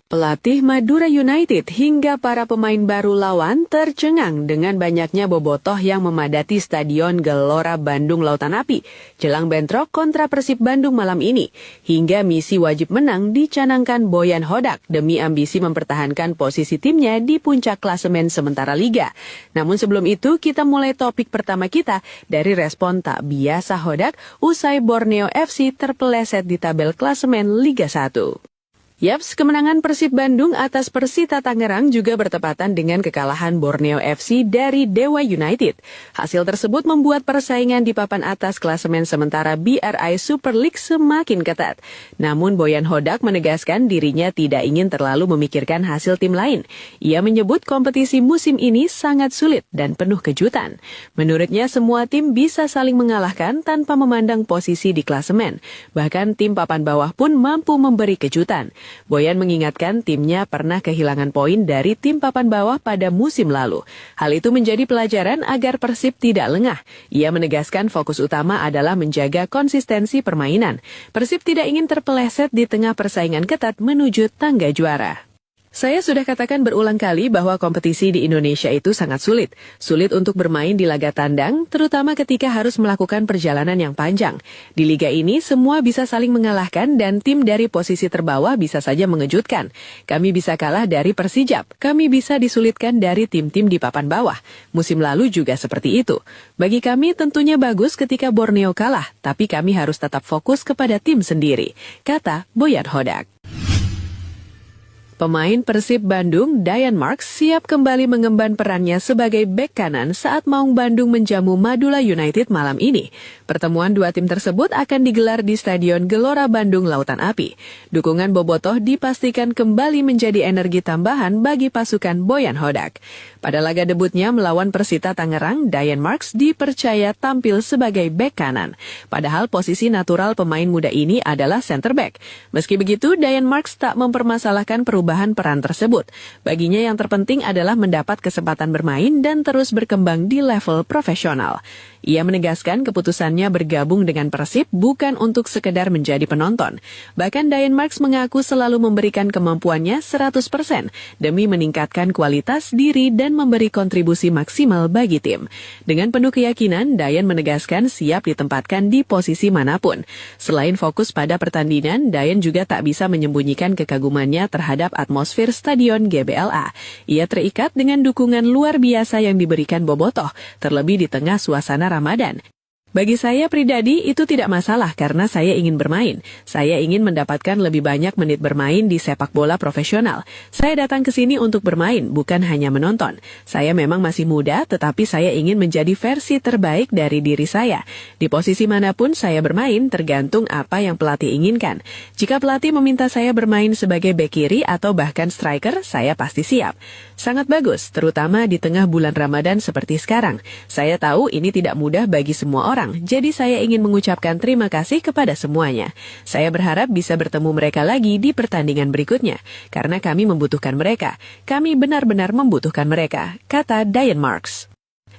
Pelatih Madura United hingga para pemain baru lawan tercengang dengan banyaknya bobotoh yang memadati Stadion Gelora Bandung Lautan Api jelang bentrok kontra Persib Bandung malam ini. Hingga misi wajib menang dicanangkan Boyan Hodak demi ambisi mempertahankan posisi timnya di puncak klasemen sementara Liga. Namun sebelum itu kita mulai topik pertama kita dari respon tak biasa Hodak usai Borneo FC terpeleset di tabel klasemen Liga 1. Yaps, kemenangan Persib Bandung atas Persita Tangerang juga bertepatan dengan kekalahan Borneo FC dari Dewa United. Hasil tersebut membuat persaingan di papan atas klasemen sementara BRI Super League semakin ketat. Namun Boyan Hodak menegaskan dirinya tidak ingin terlalu memikirkan hasil tim lain. Ia menyebut kompetisi musim ini sangat sulit dan penuh kejutan. Menurutnya semua tim bisa saling mengalahkan tanpa memandang posisi di klasemen. Bahkan tim papan bawah pun mampu memberi kejutan. Boyan mengingatkan timnya pernah kehilangan poin dari tim papan bawah pada musim lalu. Hal itu menjadi pelajaran agar Persib tidak lengah. Ia menegaskan fokus utama adalah menjaga konsistensi permainan. Persib tidak ingin terpeleset di tengah persaingan ketat menuju tangga juara. Saya sudah katakan berulang kali bahwa kompetisi di Indonesia itu sangat sulit. Sulit untuk bermain di laga tandang, terutama ketika harus melakukan perjalanan yang panjang. Di liga ini, semua bisa saling mengalahkan dan tim dari posisi terbawah bisa saja mengejutkan. Kami bisa kalah dari Persijap, kami bisa disulitkan dari tim-tim di papan bawah. Musim lalu juga seperti itu. Bagi kami tentunya bagus ketika Borneo kalah, tapi kami harus tetap fokus kepada tim sendiri, kata Boyan Hodak. Pemain Persib Bandung, Dayan Marks, siap kembali mengemban perannya sebagai bek kanan saat Maung Bandung menjamu Madura United malam ini. Pertemuan dua tim tersebut akan digelar di Stadion Gelora Bandung Lautan Api. Dukungan bobotoh dipastikan kembali menjadi energi tambahan bagi pasukan Boyan Hodak. Pada laga debutnya melawan Persita Tangerang, Dayan Marks dipercaya tampil sebagai bek kanan. Padahal posisi natural pemain muda ini adalah center back. Meski begitu, Dayan Marks tak mempermasalahkan perubahan peran tersebut. Baginya yang terpenting adalah mendapat kesempatan bermain dan terus berkembang di level profesional. Ia menegaskan keputusannya bergabung dengan Persib bukan untuk sekedar menjadi penonton. Bahkan Dayan Marks mengaku selalu memberikan kemampuannya 100% demi meningkatkan kualitas diri dan memberi kontribusi maksimal bagi tim. Dengan penuh keyakinan, Dayan menegaskan siap ditempatkan di posisi manapun. Selain fokus pada pertandingan, Dayan juga tak bisa menyembunyikan kekagumannya terhadap atmosfer Stadion GBLA. Ia terikat dengan dukungan luar biasa yang diberikan bobotoh, terlebih di tengah suasana Ramadan. Bagi saya pribadi itu tidak masalah karena saya ingin bermain. Saya ingin mendapatkan lebih banyak menit bermain di sepak bola profesional. Saya datang ke sini untuk bermain, bukan hanya menonton. Saya memang masih muda, tetapi saya ingin menjadi versi terbaik dari diri saya. Di posisi manapun saya bermain tergantung apa yang pelatih inginkan. Jika pelatih meminta saya bermain sebagai bek kiri atau bahkan striker, saya pasti siap. Sangat bagus, terutama di tengah bulan Ramadan seperti sekarang. Saya tahu ini tidak mudah bagi semua orang. Jadi saya ingin mengucapkan terima kasih kepada semuanya. Saya berharap bisa bertemu mereka lagi di pertandingan berikutnya, karena kami membutuhkan mereka. Kami benar-benar membutuhkan mereka, kata Dayan Marks.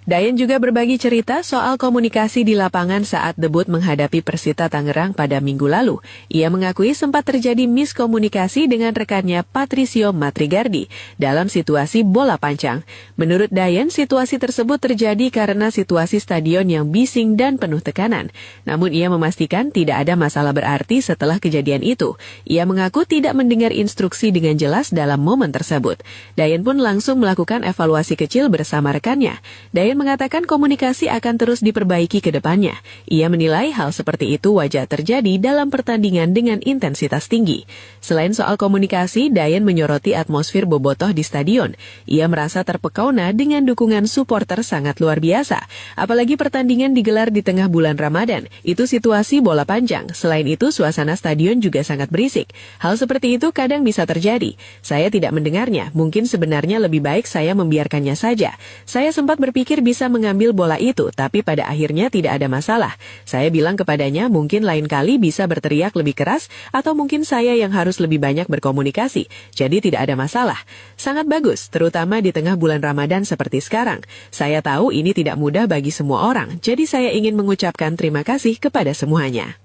Dayan juga berbagi cerita soal komunikasi di lapangan saat debut menghadapi Persita Tangerang pada minggu lalu. Ia mengakui sempat terjadi miskomunikasi dengan rekannya Patricio Matrigardi dalam situasi bola panjang. Menurut Dayan, situasi tersebut terjadi karena situasi stadion yang bising dan penuh tekanan. Namun ia memastikan tidak ada masalah berarti setelah kejadian itu. Ia mengaku tidak mendengar instruksi dengan jelas dalam momen tersebut. Dayan pun langsung melakukan evaluasi kecil bersama rekannya. Dayan mengatakan komunikasi akan terus diperbaiki ke depannya. Ia menilai hal seperti itu wajar terjadi dalam pertandingan dengan intensitas tinggi. Selain soal komunikasi, Dayan menyoroti atmosfer bobotoh di stadion. Ia merasa terpekona dengan dukungan supporter sangat luar biasa. Apalagi pertandingan digelar di tengah bulan Ramadan. Itu situasi bola panjang. Selain itu, suasana stadion juga sangat berisik. Hal seperti itu kadang bisa terjadi. Saya tidak mendengarnya. Mungkin sebenarnya lebih baik saya membiarkannya saja. Saya sempat berpikir bisa mengambil bola itu, tapi pada akhirnya tidak ada masalah. Saya bilang kepadanya mungkin lain kali bisa berteriak lebih keras, atau mungkin saya yang harus lebih banyak berkomunikasi. Jadi tidak ada masalah. Sangat bagus, terutama di tengah bulan Ramadan seperti sekarang. Saya tahu ini tidak mudah bagi semua orang, jadi saya ingin mengucapkan terima kasih kepada semuanya.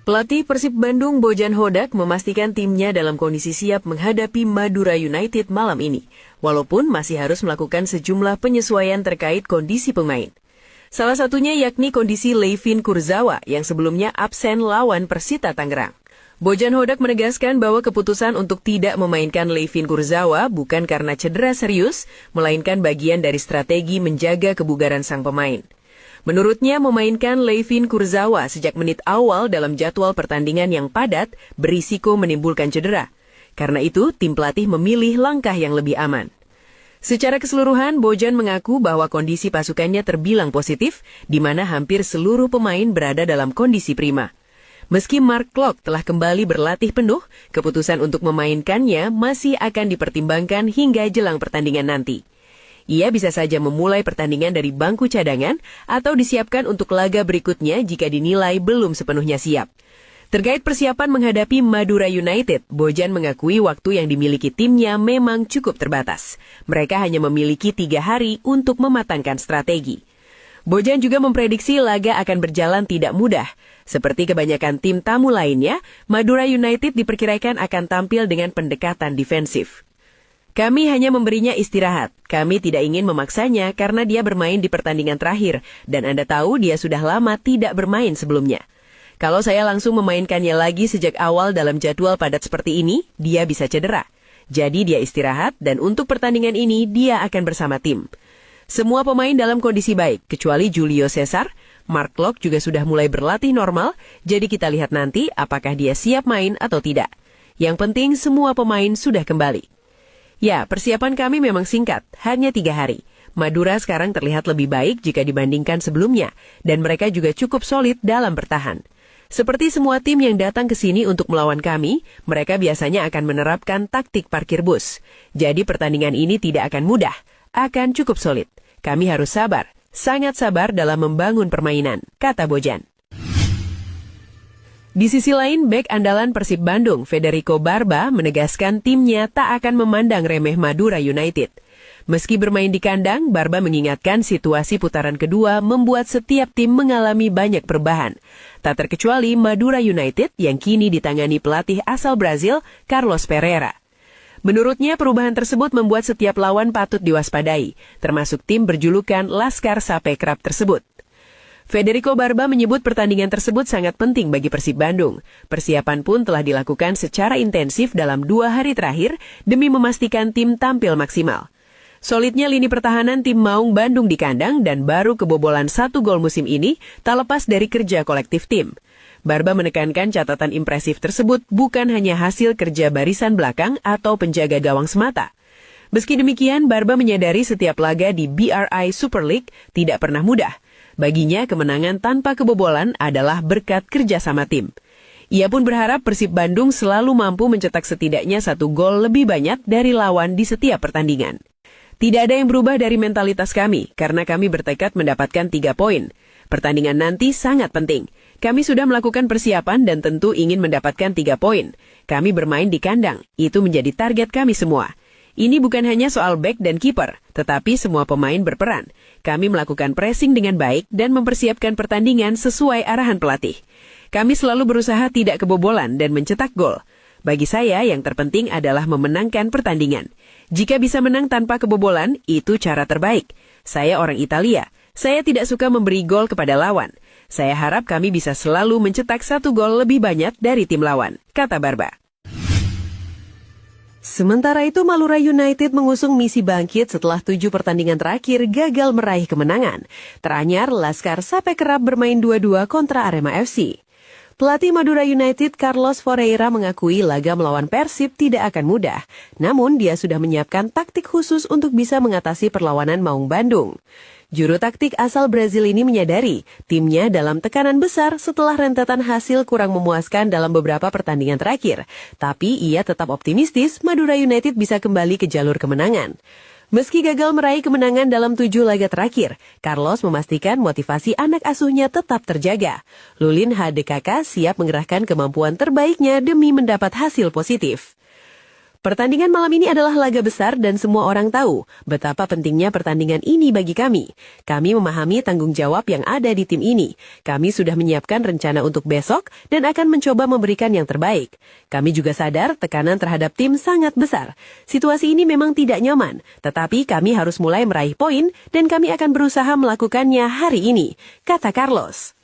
Pelatih Persib Bandung Bojan Hodak memastikan timnya dalam kondisi siap menghadapi Madura United malam ini, walaupun masih harus melakukan sejumlah penyesuaian terkait kondisi pemain. Salah satunya yakni kondisi Levin Kurzawa yang sebelumnya absen lawan Persita Tangerang. Bojan Hodak menegaskan bahwa keputusan untuk tidak memainkan Levin Kurzawa bukan karena cedera serius, melainkan bagian dari strategi menjaga kebugaran sang pemain. Menurutnya, memainkan Levin Kurzawa sejak menit awal dalam jadwal pertandingan yang padat berisiko menimbulkan cedera. Karena itu, tim pelatih memilih langkah yang lebih aman. Secara keseluruhan, Bojan mengaku bahwa kondisi pasukannya terbilang positif, di mana hampir seluruh pemain berada dalam kondisi prima. Meski Mark Klok telah kembali berlatih penuh, keputusan untuk memainkannya masih akan dipertimbangkan hingga jelang pertandingan nanti. Ia bisa saja memulai pertandingan dari bangku cadangan atau disiapkan untuk laga berikutnya jika dinilai belum sepenuhnya siap. Terkait persiapan menghadapi Madura United, Bojan mengakui waktu yang dimiliki timnya memang cukup terbatas. Mereka hanya memiliki 3 hari untuk mematangkan strategi. Bojan juga memprediksi laga akan berjalan tidak mudah. Seperti kebanyakan tim tamu lainnya, Madura United diperkirakan akan tampil dengan pendekatan defensif. Kami hanya memberinya istirahat. Kami tidak ingin memaksanya karena dia bermain di pertandingan terakhir, dan Anda tahu dia sudah lama tidak bermain sebelumnya. Kalau saya langsung memainkannya lagi sejak awal dalam jadwal padat seperti ini, dia bisa cedera. Jadi dia istirahat, dan untuk pertandingan ini dia akan bersama tim. Semua pemain dalam kondisi baik, kecuali Julio Cesar. Mark Klok juga sudah mulai berlatih normal, jadi kita lihat nanti apakah dia siap main atau tidak. Yang penting semua pemain sudah kembali. Ya, persiapan kami memang singkat, hanya 3 hari. Madura sekarang terlihat lebih baik jika dibandingkan sebelumnya, dan mereka juga cukup solid dalam bertahan. Seperti semua tim yang datang ke sini untuk melawan kami, mereka biasanya akan menerapkan taktik parkir bus. Jadi pertandingan ini tidak akan mudah, akan cukup solid. Kami harus sabar, sangat sabar dalam membangun permainan, kata Bojan. Di sisi lain, bek andalan Persib Bandung, Federico Barba, menegaskan timnya tak akan memandang remeh Madura United. Meski bermain di kandang, Barba mengingatkan situasi putaran kedua membuat setiap tim mengalami banyak perubahan. Tak terkecuali Madura United yang kini ditangani pelatih asal Brazil, Carlos Pereira. Menurutnya, perubahan tersebut membuat setiap lawan patut diwaspadai, termasuk tim berjulukan Laskar Sape Krab tersebut. Federico Barba menyebut pertandingan tersebut sangat penting bagi Persib Bandung. Persiapan pun telah dilakukan secara intensif dalam 2 hari terakhir demi memastikan tim tampil maksimal. Solidnya lini pertahanan tim Maung Bandung di kandang dan baru kebobolan 1 gol musim ini tak lepas dari kerja kolektif tim. Barba menekankan catatan impresif tersebut bukan hanya hasil kerja barisan belakang atau penjaga gawang semata. Meski demikian, Barba menyadari setiap laga di BRI Super League tidak pernah mudah. Baginya, kemenangan tanpa kebobolan adalah berkat kerjasama tim. Ia pun berharap Persib Bandung selalu mampu mencetak setidaknya 1 gol lebih banyak dari lawan di setiap pertandingan. Tidak ada yang berubah dari mentalitas kami, karena kami bertekad mendapatkan 3 poin. Pertandingan nanti sangat penting. Kami sudah melakukan persiapan dan tentu ingin mendapatkan 3 poin. Kami bermain di kandang, itu menjadi target kami semua. Ini bukan hanya soal bek dan kiper, tetapi semua pemain berperan. Kami melakukan pressing dengan baik dan mempersiapkan pertandingan sesuai arahan pelatih. Kami selalu berusaha tidak kebobolan dan mencetak gol. Bagi saya, yang terpenting adalah memenangkan pertandingan. Jika bisa menang tanpa kebobolan, itu cara terbaik. Saya orang Italia. Saya tidak suka memberi gol kepada lawan. Saya harap kami bisa selalu mencetak 1 gol lebih banyak dari tim lawan, kata Barba. Sementara itu, Madura United mengusung misi bangkit setelah 7 pertandingan terakhir gagal meraih kemenangan. Teranyar, Laskar Sape Krab bermain 2-2 kontra Arema FC. Pelatih Madura United Carlos Ferreira mengakui laga melawan Persib tidak akan mudah. Namun, dia sudah menyiapkan taktik khusus untuk bisa mengatasi perlawanan Maung Bandung. Juru taktik asal Brazil ini menyadari timnya dalam tekanan besar setelah rentetan hasil kurang memuaskan dalam beberapa pertandingan terakhir. Tapi ia tetap optimistis Madura United bisa kembali ke jalur kemenangan. Meski gagal meraih kemenangan dalam 7 laga terakhir, Carlos memastikan motivasi anak asuhnya tetap terjaga. Lulin HDKK siap mengerahkan kemampuan terbaiknya demi mendapat hasil positif. Pertandingan malam ini adalah laga besar dan semua orang tahu betapa pentingnya pertandingan ini bagi kami. Kami memahami tanggung jawab yang ada di tim ini. Kami sudah menyiapkan rencana untuk besok dan akan mencoba memberikan yang terbaik. Kami juga sadar tekanan terhadap tim sangat besar. Situasi ini memang tidak nyaman, tetapi kami harus mulai meraih poin dan kami akan berusaha melakukannya hari ini, kata Carlos.